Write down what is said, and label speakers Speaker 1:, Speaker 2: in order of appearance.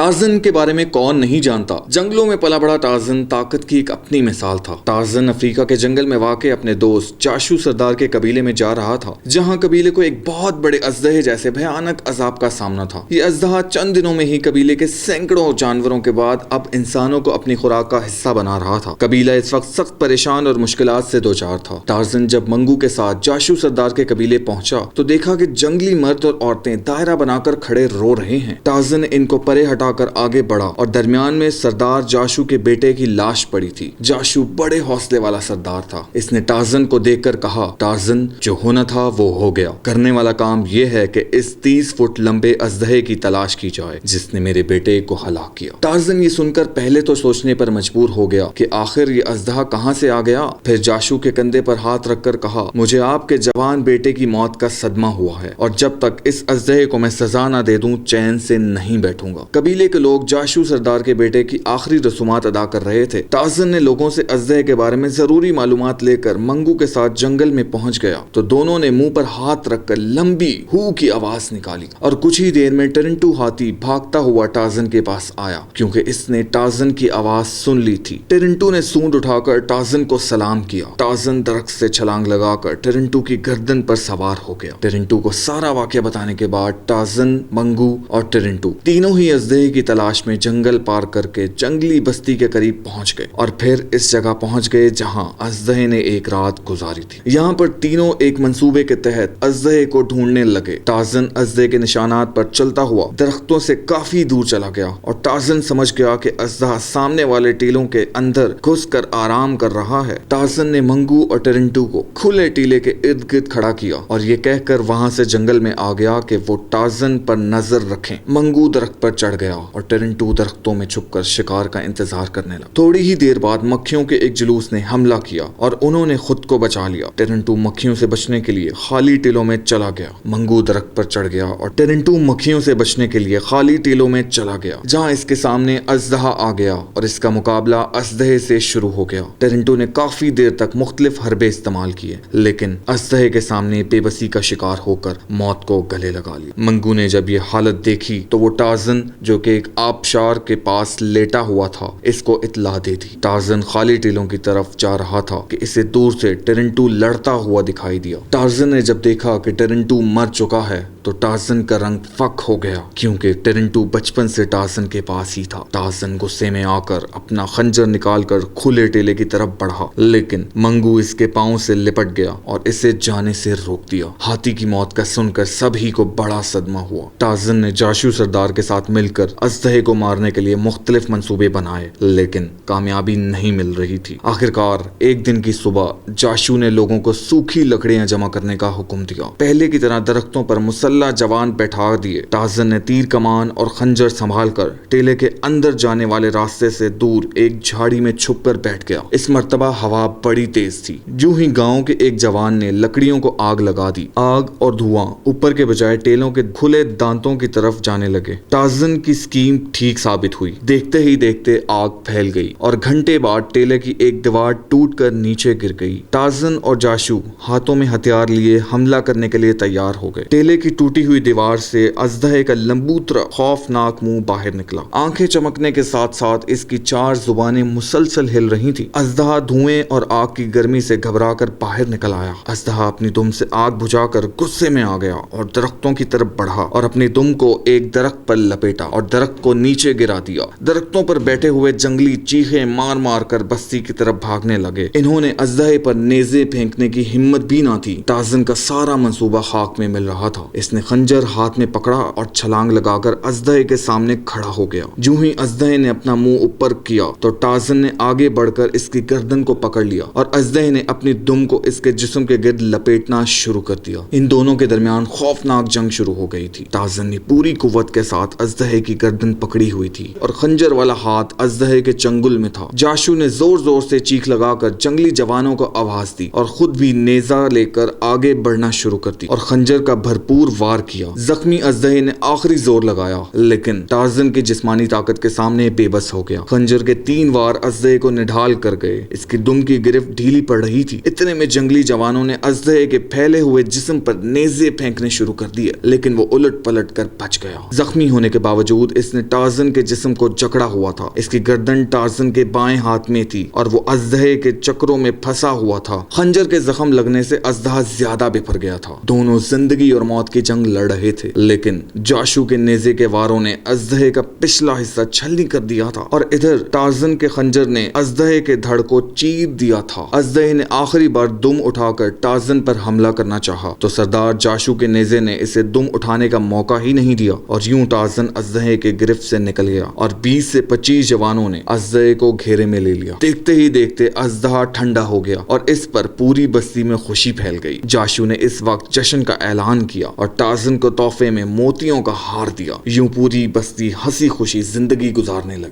Speaker 1: Tarzan के बारे में कौन नहीं जानता। जंगलों में पला बड़ा टार्ज़न ताकत की एक अपनी मिसाल था। टार्ज़न अफ्रीका के जंगल में वाक़ अपने दोस्त जाशू सरदार के कबीले में जा रहा था, जहां कबीले को एक बहुत बड़े अजदहे जैसे भयानक अजाब का सामना था। ये अजदहा चंद दिनों में ही कबीले के सैकड़ों जानवरों के बाद अब इंसानों को अपनी खुराक का हिस्सा बना रहा था। कबीला इस वक्त सख्त परेशान और मुश्किलात से दो चार था। टार्ज़न जब मंगू के साथ जाशू सरदार के कबीले पहुंचा तो देखा कि जंगली मर्द और औरतें दायरा बनाकर खड़े रो रहे हैं। टार्ज़न इनको परे हटाकर आगे बढ़ा और दरमियान में सरदार जाशू के बेटे की लाश पड़ी थी। जाशू बड़े हौसले वाला सरदार था। इसने टार्ज़न को देखकर कहा, टार्ज़न, जो होना था वो हो गया। करने वाला काम यह है कि इस 30 फुट लंबे अजदहे की तलाश की जाए जिसने मेरे बेटे को हलाक किया। टार्ज़न ये सुनकर पहले तो सोचने पर मजबूर हो गया कि आखिर ये अजदहा कहां से आ गया। फिर जाशू के कंधे पर हाथ रखकर कहा, मुझे आपके जवान बेटे की मौत का सदमा हुआ है और जब तक इस अजदहे को मैं सजा न दे दूं चैन से नहीं बैठूंगा। कबीले के लोग जाशू सरदार के बेटे की आखिरी रसूमात अदा कर रहे थे। टार्ज़न ने लोगों से अजदहे के बारे में जरूरी मालूमात लेकर मंगू के साथ जंगल में पहुंच गया तो दोनों ने मुंह पर हाथ रखकर लंबी हू की आवाज निकाली और कुछ ही देर में टेरिंटू हाथी भागता हुआ टार्ज़न के पास आया, क्योंकि इसने टार्ज़न की आवाज सुन ली थी। टेरिंटू ने सूंड उठाकर टार्ज़न को सलाम किया। टार्ज़न दरख्त से छलांग लगाकर टेरिंटू की गर्दन पर सवार हो गया। टेरिंटू को सारा वाकया बताने के बाद टार्ज़न, मंगू और टेरिंटू तीनों ही अजदहे की तलाश में जंगल पार करके जंगली बस्ती के करीब पहुंच गए और फिर इस जगह पहुंच गए जहां अजदहे ने एक रात गुजारी थी। यहाँ पर तीनों एक मंसूबे के तहत अजदहे को ढूंढने लगे। टार्ज़न अजदहे के निशानात पर चलता हुआ दरख्तों से काफी दूर चला गया और टार्ज़न समझ गया कि अजदहा सामने वाले टीलों के अंदर घुसकर आराम कर रहा है। टार्ज़न ने मंगू और टेरिंटू को खुले टीले के इर्द गिर्द खड़ा किया और ये कहकर वहां से जंगल में आ गया कि वो टार्ज़न पर नजर रखें। मंगू दरख्त पर चढ़ गया और टेरिंटू दरख्तों में छुपकर शिकार का इंतजार करने लगा। थोड़ी ही देर बाद मक्खियों के एक जुलूस ने हमला किया और उन्होंने खुद को बचा लिया। टेरिंटू मक्खियों से बचने के लिए खाली टीलों में चला गया। मंगू दरख्त पर चढ़ गया और टेरिंटू मक्खियों से बचने के लिए खाली टीलों में चला गया, जहां इसके सामने अजदहा आ गया और इसका मुकाबला अजदहे से शुरू हो गया। टेरिंटू ने काफी देर तक मुख्तलिफ हरबे इस्तेमाल किए, लेकिन अजदहे के सामने बेबसी का शिकार होकर मौत को गले लगा लिया। मंगू ने जब ये हालत देखी तो वो टार्ज़न, जो कि एक आबशार के पास लेटा हुआ था, इसको इत्तला दे दी। टार्ज़न खाली टीलों की तरफ जा रहा था कि इसे दूर से टेरिंटू लड़ता हुआ दिखाई दिया। टार्ज़न ने जब देखा कि टेरिंटू मर चुका है तो टार्ज़न का रंग फक हो गया, क्योंकि टेरिंटू बचपन से टार्ज़न के पास ही था। टार्ज़न गुस्से में आकर अपना खंजर निकालकर खुले टीले की तरफ बढ़ा, लेकिन मंगू इसके पांव से लिपट गया और इसे जाने से रोक दिया। हाथी की मौत का सुनकर सभी को बड़ा सदमा हुआ। टार्ज़न ने जाशू सरदार के साथ मिलकर अजदहे को मारने के लिए मुख्तलिफ मंसूबे बनाए, लेकिन कामयाबी नहीं मिल रही थी। आखिरकार एक दिन की सुबह जाशू ने लोगों को सूखी लकड़ियां जमा करने का हुक्म दिया। पहले की तरह दरख्तों पर मुसल्ला जवान बैठा दिए। टार्ज़न ने तीर कमान और खंजर संभालकर टीले के अंदर जाने वाले रास्ते से दूर एक झाड़ी में छुपकर बैठ गया। इस मर्तबा हवा बड़ी तेज थी। जो ही गांव के एक जवान ने लकड़ियों को आग लगा दी। आग और धुआं ऊपर के बजाय टेलों के खुले दांतों की तरफ जाने लगे। टार्ज़न की स्कीम ठीक साबित हुई। देखते ही देखते आग फैल गई और घंटे बाद टेले की एक दीवार टूटकर नीचे गिर गई। टार्ज़न और जाशू हाथों में हथियार लिए हमला करने के लिए तैयार हो गए। टेले की टूटी हुई दीवार से अजदहे का लंबूतरा खौफनाक मुंह बाहर निकला। आंखें चमकने के साथ साथ इसकी 4 जुबानें मुसलसल हिल रही थी। अजदहा धुएं और आग की गर्मी से घबराकर बाहर निकल आया। अजदहा अपनी दुम से आग बुझाकर गुस्से में आ गया और दरख्तों की तरफ बढ़ा और अपनी दुम को एक दरख्त पर लपेटा और दरख्त को नीचे गिरा दिया। दरख्तों पर बैठे हुए जंगली चीखे मार मार कर बस्ती की तरफ भागने लगे। इन्होंने अजदहे पर नेज़े फेंकने की हिम्मत भी ना थी। टार्ज़न का सारा मंसूबा खाक में मिल रहा था। इसने खंजर हाथ में पकड़ा और छलांग लगाकर अजदहे के सामने खड़ा हो गया। जो ही अजदहे ने अपना मुंह ऊपर किया तो टार्ज़न ने आगे बढ़कर इसकी गर्दन को पकड़ लिया और अजदहे ने अपनी दुम को इसके जिस्म के गिर्द लपेटना शुरू कर दिया। इन दोनों के दरमियान खौफनाक जंग शुरू हो गई थी। टार्ज़न ने पूरी कुव्वत के साथ अजदहे की गर्दन पकड़ी हुई थी और खंजर वाला हाथ अजदहे के चंगुल में था। जाशू ने जोर जोर से चीख लगाकर जंगली जवानों को आवाज दी और खुद भी नेजा लेकर आगे बढ़ना शुरू कर दी और खंजर का भरपूर وار کیا۔ زخمی اژدہے نے آخری زور لگایا لیکن ٹارزن کی جسمانی طاقت کے سامنے بے بس ہو گیا۔ خنجر کے 3 وار اژدہے کو نڈھال کر گئے۔ اس کی دم کی گرفت ڈھیلی پڑ رہی تھی۔ اتنے میں جنگلی جوانوں نے اژدہے کے پھیلے ہوئے جسم پر نیزے پھینکنے شروع کر دیے لیکن وہ الٹ پلٹ کر بچ گیا۔ زخمی ہونے کے باوجود اس نے ٹارزن کے جسم کو جکڑا ہوا تھا۔ اس کی گردن ٹارزن کے بائیں ہاتھ میں تھی اور وہ اژدہے کے چکروں میں پھنسا ہوا تھا۔ خنجر کے زخم لگنے سے اژدہا زیادہ بپھر گیا تھا۔ دونوں زندگی اور موت کی جنگ لڑ رہے تھے لیکن جاشو کے نیزے کے واروں نے اژدہے کا پچھلا حصہ چھلنی کر دیا تھا اور ادھر ٹارزن کے خنجر نے اژدہے کے دھڑ کو چیر دیا تھا۔ اژدہے نے آخری بار دم اٹھا کر ٹارزن پر حملہ کرنا چاہا تو سردار جاشو کے نیزے نے اسے دم اٹھانے کا موقع ہی نہیں دیا اور یوں ٹارزن اژدہے کے گرفت سے نکل گیا اور 20 سے 25 جوانوں نے اژدہے کو گھیرے میں لے لیا۔ دیکھتے ہی دیکھتے اژدہا ٹھنڈا ہو گیا اور اس پر پوری بستی میں خوشی پھیل گئی۔ جاشو نے اس وقت جشن کا اعلان کیا اور ٹارزن کو تحفے میں موتیوں کا ہار دیا۔ یوں پوری بستی ہنسی خوشی زندگی گزارنے لگی۔